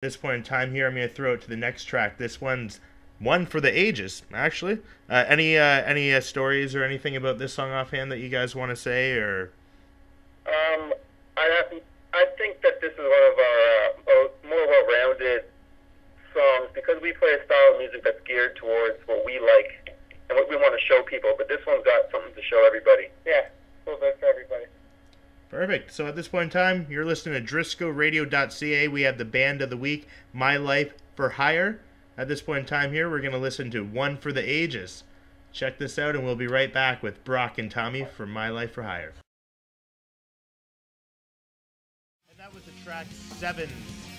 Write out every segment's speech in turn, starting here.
At this point in time here, I'm going to throw it to the next track. This one's one for the ages, actually. Any stories or anything about this song offhand that you guys want to say, or? Um, I think that this is one of our more well-rounded songs because we play a style of music that's geared towards what we like and what we want to show people. But this one's got something to show everybody. Yeah, a little bit for everybody. Perfect. So at this point in time, you're listening to DriscoRadio.ca. We have the band of the week, My Life for Hire. At this point in time here, we're going to listen to One for the Ages. Check this out, and we'll be right back with Brock and Tommy for My Life for Hire. And that was the track 7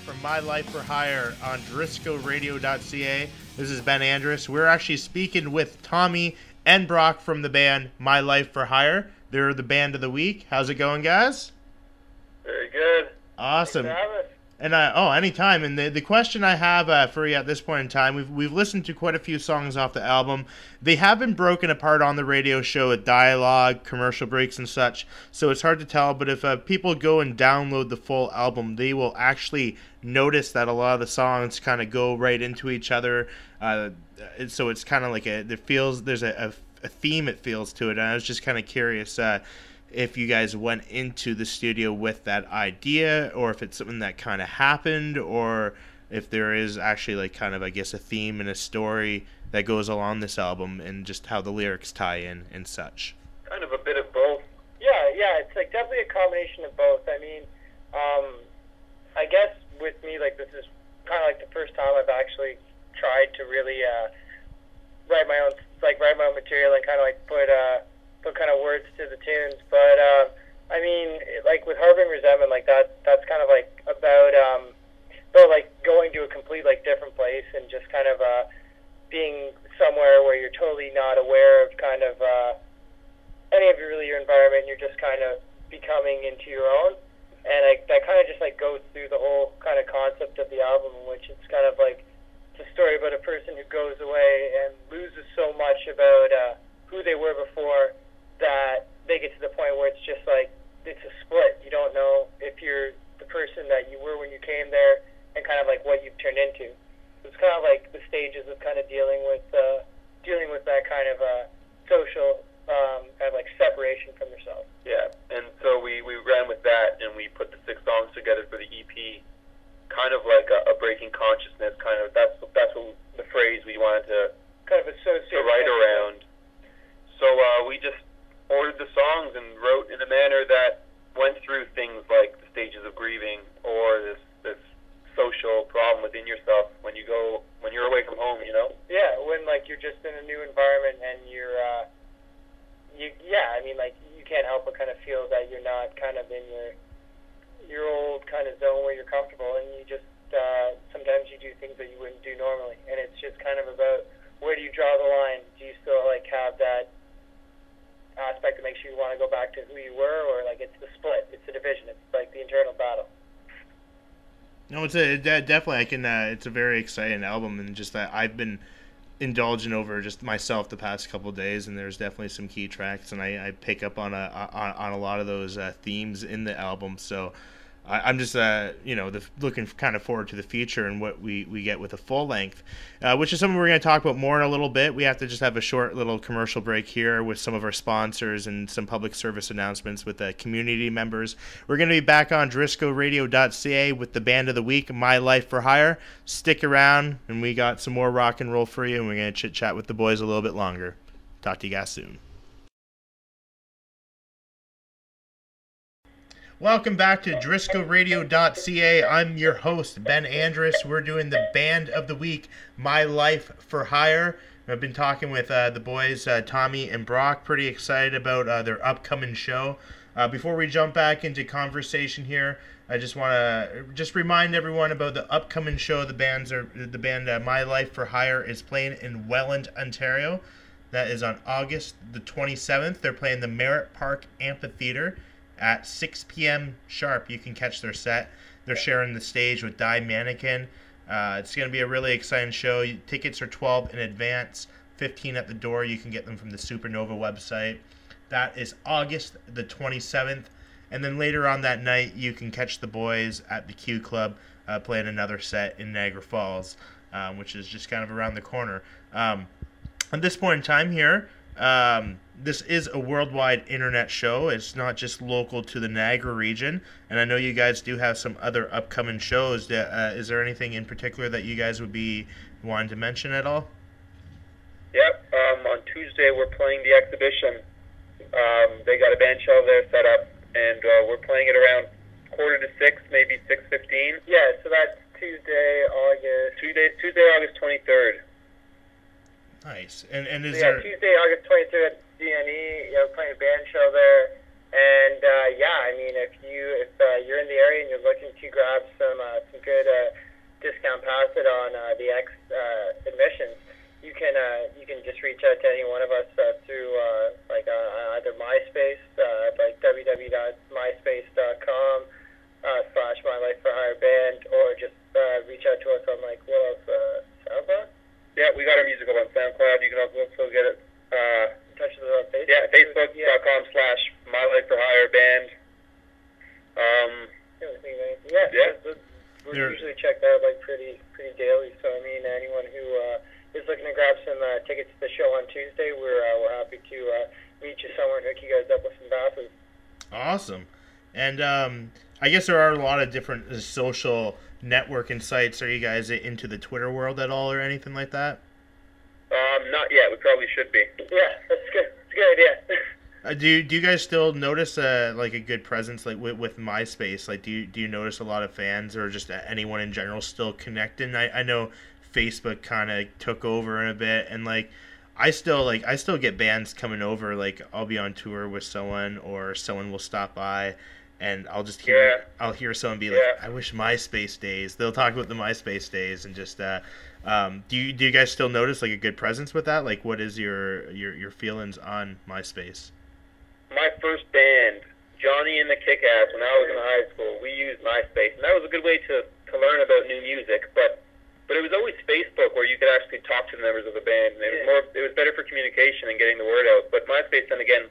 from My Life for Hire on DriscoRadio.ca. This is Ben Andruss. We're actually speaking with Tommy and Brock from the band My Life for Hire. They're the band of the week. How's it going, guys? Very good. Awesome. And anytime. And the question I have for you at this point in time, we've listened to quite a few songs off the album. They have been broken apart on the radio show with dialogue, commercial breaks, and such. So it's hard to tell. But if people go and download the full album, they will actually notice that a lot of the songs kind of go right into each other. So it's kind of like there's a theme it feels to it. And I was just kind of curious if you guys went into the studio with that idea, or if it's something that kind of happened, or if there is actually like kind of, I guess, a theme and a story that goes along this album, and just how the lyrics tie in and such. Kind of a bit of both. Yeah, it's like definitely a combination of both. I mean, I guess with me, like, this is kind of like the first time I've actually tried to really write my own material and kind of like put kind of words to the tunes. But I mean, like with Harboring Resentment, like that's kind of like about like going to a complete like different place and just kind of being somewhere where you're totally not aware of kind of any of your environment. You're just kind of becoming into your own, and that kind of just like goes through the whole kind of concept of the album, in which it's kind of like it's a story about a person who goes away and loses so much about who they were before, that they get to the point where it's just like, it's a split. You don't know if you're the person that you were when you came there, and kind of like what you've turned into. It's kind of like the stages of kind of dealing with that kind of social kind of like separation from yourself. Yeah, and so we ran with that, and we put the 6 songs together for the EP, kind of like a breaking consciousness, kind of, that's what the phrase we wanted to kind of associate to write around. So we just ordered the songs and wrote in a manner that went through things like the stages of grieving, or this social problem within yourself when you're away from home, you know? Yeah, when like you're just in a new environment and I mean, like, you can't help but kind of feel that you're not kind of in your old kind of zone where you're comfortable, and you just sometimes you do things that you wouldn't do normally, and it's just kind of about, where do you draw the line? Do you still like have that aspect that makes you want to go back to who you were, or like it's the split, it's the division, it's like the internal battle? No, definitely. It's a very exciting album, and just that I've been indulging over just myself the past couple of days, and there's definitely some key tracks, and I pick up on a lot of those themes in the album. So I'm just looking kind of forward to the future and what we get with a full length, which is something we're going to talk about more in a little bit. We have to just have a short little commercial break here with some of our sponsors and some public service announcements with the community members. We're going to be back on DriscoRadio.ca with the band of the week, My Life for Hire. Stick around, and we got some more rock and roll for you, and we're going to chit chat with the boys a little bit longer. Talk to you guys soon. Welcome back to DriscoRadio.ca. I'm your host, Ben Andruss. We're doing the band of the week, My Life for Hire. I've been talking with the boys, Tommy and Brock. Pretty excited about their upcoming show. Before we jump back into conversation here, I just want to remind everyone about the upcoming show. The band My Life for Hire is playing in Welland, Ontario. That is on August the 27th. They're playing the Merritt Park Amphitheater at 6 p.m. sharp. You can catch their set. They're sharing the stage with Die Mannequin. It's going to be a really exciting show. Tickets are $12 in advance, $15 at the door. You can get them from the Supernova website. That is August the 27th. And then later on that night, you can catch the boys at the Q Club playing another set in Niagara Falls, which is just kind of around the corner. At this point in time here, this is a worldwide internet show. It's not just local to the Niagara region, and I know you guys do have some other upcoming shows. Is there anything in particular that you guys would be wanting to mention at all? Yep. On Tuesday, we're playing the exhibition. They got a band shell there set up, and we're playing it around 5:45, maybe 6:15. Yeah, so that's Tuesday, August 23rd. Nice. And is yeah, there... Tuesday, August 23rd at DNE, playing a band show there. And I mean, if you're in the area and you're looking to grab some good discount pass it on the X admissions, you can just reach out to any one of us through either MySpace, like www.myspace.com/mylifeforhireband, or just reach out to us on SoundCloud. Yeah, we got our music up on SoundCloud. You can also get it. In touch with us on Facebook. Yeah, facebook.com/mylifeforhireband. We're usually checked out pretty daily. So I mean, anyone who is looking to grab some tickets to the show on Tuesday, we're happy to meet you somewhere and hook you guys up with some passes. Awesome. And I guess there are a lot of different social networking sites. Are you guys into the Twitter world at all or anything like that? Not yet. We probably should be. Yeah, that's good. It's a good idea. Do you guys still notice a good presence with MySpace? Do you notice a lot of fans or just anyone in general still connecting? I know Facebook kind of took over in a bit, and I still get bands coming over. I'll be on tour with someone, or someone will stop by, and I'll just hear someone be like, "I wish MySpace days." They'll talk about the MySpace days, and just do you guys still notice a good presence with that? What is your feelings on MySpace? My first band, Johnny and the Kick-Ass, when I was in high school, we used MySpace, and that was a good way to learn about new music. But it was always Facebook where you could actually talk to the members of the band, and it was better for communication and getting the word out. But MySpace, then again,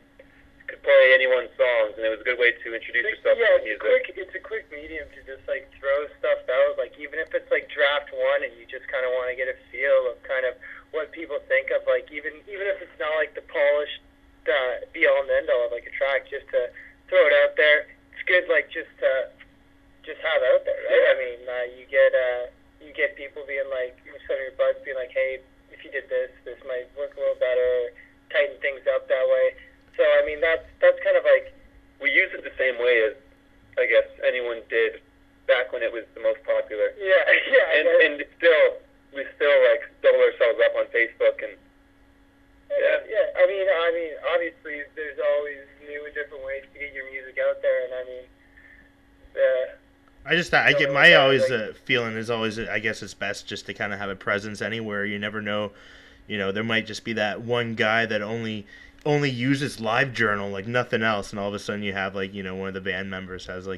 could play anyone's songs, and it was a good way to introduce yourself to the music. It's a quick medium to just throw stuff out. Even if it's draft one, and you just kind of want to get a feel of kind of what people think of. Even if it's not the polished be all and end all of a track, just to throw it out there. It's good, just to have out there, right? Yeah. I mean, you get people being some of your buds being hey, if you did this might work a little better, tighten things up that way. So I mean, that's kind of we use it the same way as I guess anyone did back when it was the most popular. Yeah. And we still double ourselves up on Facebook and. Yeah. I mean, obviously, there's always new and different ways to get your music out there, and I mean, feeling is always, I guess it's best just to kind of have a presence anywhere. You never know, there might just be that one guy that only uses LiveJournal like nothing else, and all of a sudden you have one of the band members has or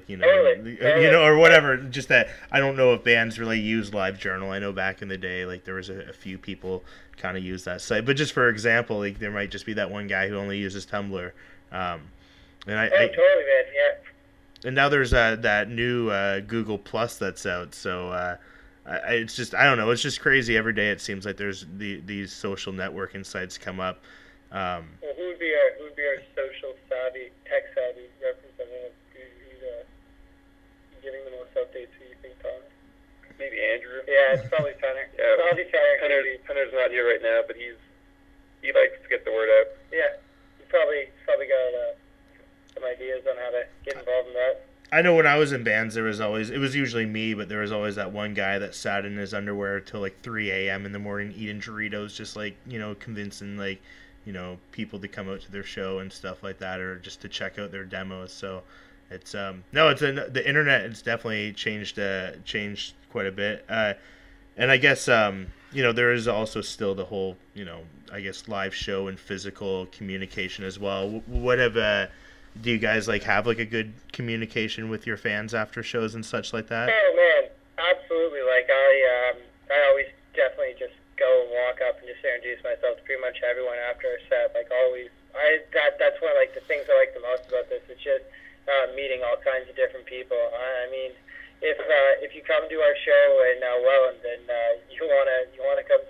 whatever. Just that I don't know if bands really use LiveJournal. I know back in the day there was a few people kind of use that site, but just for example, there might just be that one guy who only uses Tumblr. Totally, man. Yeah. And now there's that new Google Plus that's out, so it's just, I don't know, it's just crazy. Every day it seems like there's these social networking sites come up. Well, who would be our social savvy, tech savvy representative? Who's giving the most updates? Who you think, Tom? Maybe Andrew. Yeah, it's probably Penner. Yeah, probably Penner. Penner's not here right now, but he likes to get the word out. Yeah, he's probably got some ideas on how to get involved in that. I know when I was in bands, it was usually me, but there was always that one guy that sat in his underwear till 3 a.m. in the morning eating Doritos, just convincing people to come out to their show and stuff like that, or just to check out their demos. So it's the internet. It's definitely changed quite a bit, and I guess there is also still the whole I guess live show and physical communication as well. Do you guys have a good communication with your fans after shows and such like that? Oh man, absolutely. I always definitely just go and walk up and just introduce myself to pretty much everyone after a set. Always, that's one of the things I like the most about this. It's just meeting all kinds of different people. I mean, if you come to our show in Welland, then you wanna come